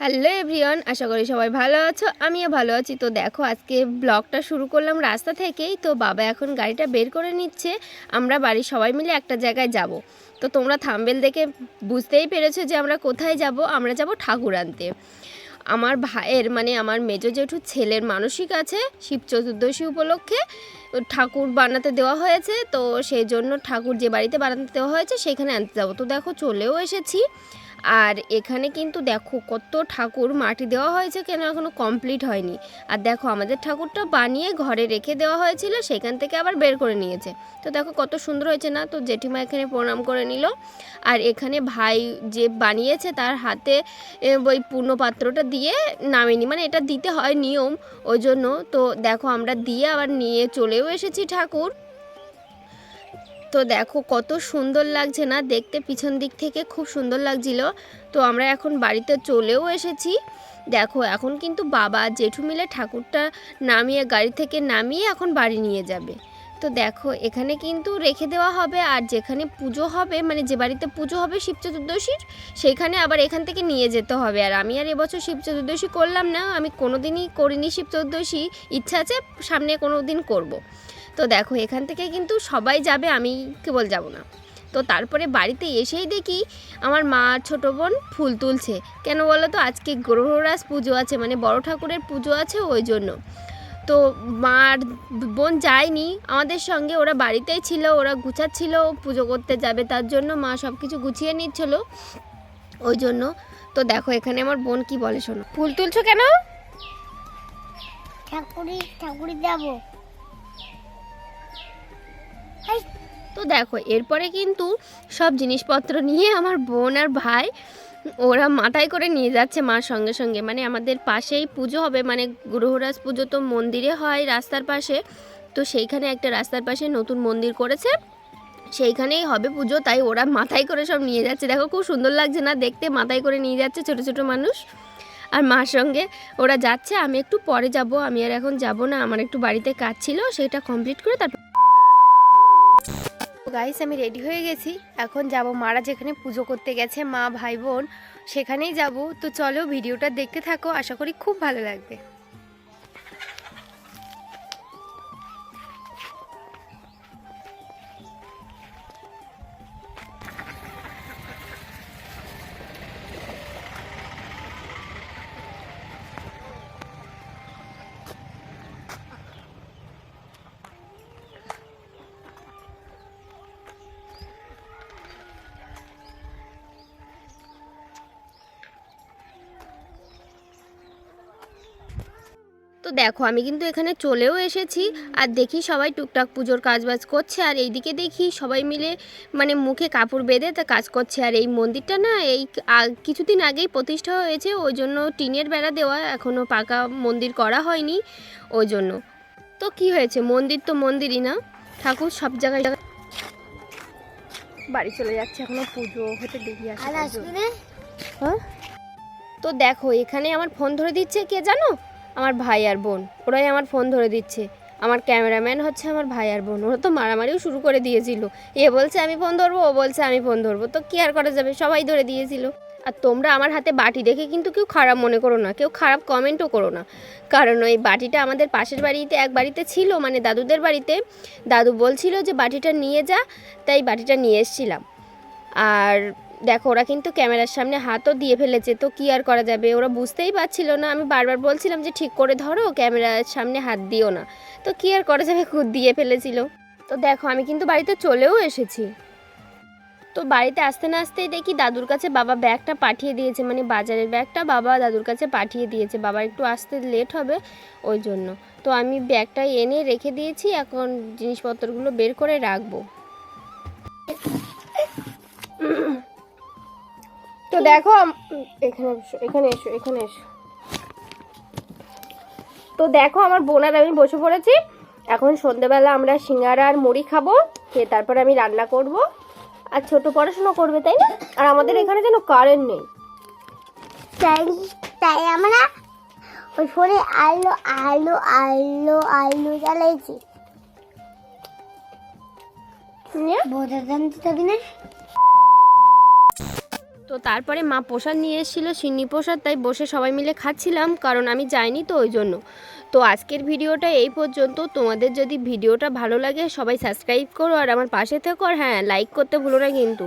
Hello everyone, আশা করি সবাই ভালো আছো। আমিও ভালো আছি। তো দেখো, আজকে ব্লগটা শুরু করলাম রাস্তা থেকেই। তো বাবা এখন গাড়িটা বের করে নিচ্ছে, আমরা বাড়ির সবাই মিলে একটা জায়গায় যাব। তো তোমরা থাম্বনেল দেখে বুঝতেই পেরেছো যে আমরা কোথায় যাব। আমরা যাব ঠাকুর আনতে। আমার ভাইয়ের মানে আমার মেজো জেঠুর ছেলের মানসিক আছে, শিব চতুর্দশী উপলক্ষে ঠাকুর বানাতে দেওয়া হয়েছে। তো সেই জন্য ঠাকুর যে বাড়িতে বানাতে দেওয়া হয়েছে সেখানে আনতে যাবো। তো দেখো চলেও এসেছি। আর এখানে কিন্তু দেখো কত ঠাকুর মাটি দেওয়া হয়েছে, কেন এখনও কমপ্লিট হয়নি। আর দেখো আমাদের ঠাকুরটা বানিয়ে ঘরে রেখে দেওয়া হয়েছিল, সেখান থেকে আবার বের করে নিয়েছে। তো দেখো কত সুন্দর হয়েছে না। তো জেঠিমা এখানে প্রণাম করে নিল। আর এখানে ভাই যে বানিয়েছে তার হাতে ওই পূর্ণ পাত্রটা দিয়ে নামেনি, মানে এটা দিতে হয় নিয়ম, ওই জন্য। তো দেখো আমরা দিয়ে আবার নিয়ে চলেও এসেছি ঠাকুর। তো দেখো কত সুন্দর লাগছে না দেখতে, পিছন দিক থেকে খুব সুন্দর লাগছিল। তো আমরা এখন বাড়িতে চলেও এসেছি। দেখো এখন কিন্তু বাবা জেঠু মিলে ঠাকুরটা নামিয়ে গাড়ি থেকে নামিয়ে এখন বাড়ি নিয়ে যাবে। তো দেখো এখানে কিন্তু রেখে দেওয়া হবে, আর যেখানে পুজো হবে মানে যে বাড়িতে পুজো হবে শিব চতুর্দশীর, সেখানে আবার এখান থেকে নিয়ে যেতে হবে। আর আমি আর এবছর শিব চতুর্দশী করলাম না, আমি কোনো দিনই করিনি শিব চতুর্দশী, ইচ্ছা আছে সামনে কোনো দিন করব। তো দেখো এখান থেকে কিন্তু সবাই যাবে, আমি কেবল যাব না। তো তারপরে বাড়িতে এসেই দেখি আমার মা ছোটো বোন ফুল তুলছে। কেন বলো তো, আজকে গ্রহরাজ পুজো আছে, মানে বড় ঠাকুরের পুজো আছে, ওই জন্য। তো মার বোন যায়নি আমাদের সঙ্গে, ওরা বাড়িতেই ছিল, ওরা গুছাচ্ছিল পুজো করতে যাবে, তার জন্য মা সব কিছু গুছিয়ে নিচ্ছিল, ওই জন্য। তো দেখো এখানে আমার বোন কি বলে শোনো। ফুল তুলছো কেন? ঠাকুরি যাবো। তো দেখো এরপরে কিন্তু সব জিনিসপত্র নিয়ে আমার বোন আর ভাই ওরা মাথায় করে নিয়ে যাচ্ছে মার সঙ্গে সঙ্গে। মানে আমাদের পাশেই পুজো হবে, মানে গ্রহরাজ পুজো তো মন্দিরে হয় রাস্তার পাশে। তো সেইখানে একটা রাস্তার পাশে নতুন মন্দির করেছে, সেইখানেই হবে পুজো, তাই ওরা মাথায় করে সব নিয়ে যাচ্ছে। দেখো খুব সুন্দর লাগছে না দেখতে, মাথায় করে নিয়ে যাচ্ছে ছোটো ছোটো মানুষ। আর মার সঙ্গে ওরা যাচ্ছে, আমি একটু পরে যাব, আমি আর এখন যাব না, আমার একটু বাড়িতে কাজ ছিল, সেটা কমপ্লিট করে তারপর গাইস আমি রেডি হয়ে গেছি। এখন যাব মারা যেখানে পুজো করতে গেছে মা ভাই বোন, সেখানেই যাব। তো চলো ভিডিওটা দেখতে থাকো, আশা করি খুব ভালো লাগবে। তো দেখো আমি কিন্তু এখানে চলেও এসেছি, আর দেখি সবাই টুকটাক পুজোর কাজবাজ করছে, আর এইদিকে দেখি সবাই মিলে মানে মুখে কাপড় বেঁধে তা কাজ করছে। আর এই মন্দিরটা না এই কিছুদিন আগেই প্রতিষ্ঠা হয়েছে, ওই জন্য টিনের বেড়া দেওয়া, এখনও পাকা মন্দির করা হয়নি, ওই জন্য। তো কি হয়েছে, মন্দির তো মন্দিরই না, ঠাকুর সব জায়গায়। বাড়ি চলে যাচ্ছে, এখনো পুজো হতে দেরি আছে। হ্যাঁ, তো দেখো এখানে আমার ফোন ধরে দিচ্ছে কে জানো, আমার ভাই আর বোন, ওরাই আমার ফোন ধরে দিচ্ছে। আমার ক্যামেরাম্যান হচ্ছে আমার ভাই আর বোন, ওরা তো মারামারিও শুরু করে দিয়েছিল, এ বলছে আমি ফোন ধরবো, ও বলছে আমি ফোন ধরবো। তো কি আর করা যাবে, সবাই ধরে দিয়েছিল। আর তোমরা আমার হাতে বাটি দেখে কিন্তু কেউ খারাপ মনে করো না, কেউ খারাপ কমেন্টও করো না, কারণ ওই বাটিটা আমাদের পাশের বাড়িতে এক বাড়িতে ছিল, মানে দাদুদের বাড়িতে। দাদু বলছিল যে বাটিটা নিয়ে যা, তাই বাটিটা নিয়ে এসেছিলাম। আর দেখো ওরা কিন্তু ক্যামেরার সামনে হাতও দিয়ে ফেলেছে, তো কি আর করা যাবে, ওরা বুঝতেই পারছিল না। আমি বারবার বলছিলাম যে ঠিক করে ধরো, ক্যামেরার সামনে হাত দিও না, তো কি আর করা যাবে, খুদ দিয়ে ফেলেছিল। তো দেখো আমি কিন্তু বাড়িতে চলেও এসেছি। তো বাড়িতে আসতে না আসতেই দেখি দাদুর কাছে বাবা ব্যাগটা পাঠিয়ে দিয়েছে, মানে বাজারের ব্যাগটা বাবা দাদুর কাছে পাঠিয়ে দিয়েছে, বাবার একটু আসতে লেট হবে, ওই জন্য। তো আমি ব্যাগটা এনে রেখে দিয়েছি, এখন জিনিসপত্রগুলো বের করে রাখবো। তো দেখো এখানে এসো এখানে এসো। তো দেখো আমার বোন আর আমি বসে পড়েছি, এখন সন্ধ্যেবেলা আমরা সিঙ্গারা আর মুড়ি খাবো, খেয়ে তারপরে আমি রান্না করব। আর ছোট পড়াশোনা করবে, তাই না? আর আমাদের এখানে যেন কারেন্ট নেই, তাই আমরা ওই ফোনে আলো আলো আলো আলো জ্বালাইছি। বোঝা জানতে তবে না। তো তারপরে মা প্রসাদ নিয়ে এসেছিলো, সিন্নি প্রসাদ, তাই বসে সবাই মিলে খাচ্ছিলাম, কারণ আমি যাইনি তো ওই জন্য। তো আজকের ভিডিওটা এই পর্যন্ত। তোমাদের যদি ভিডিওটা ভালো লাগে সবাই সাবস্ক্রাইব করো আর আমার পাশে থেকো, আর হ্যাঁ, লাইক করতে ভুলো না কিন্তু।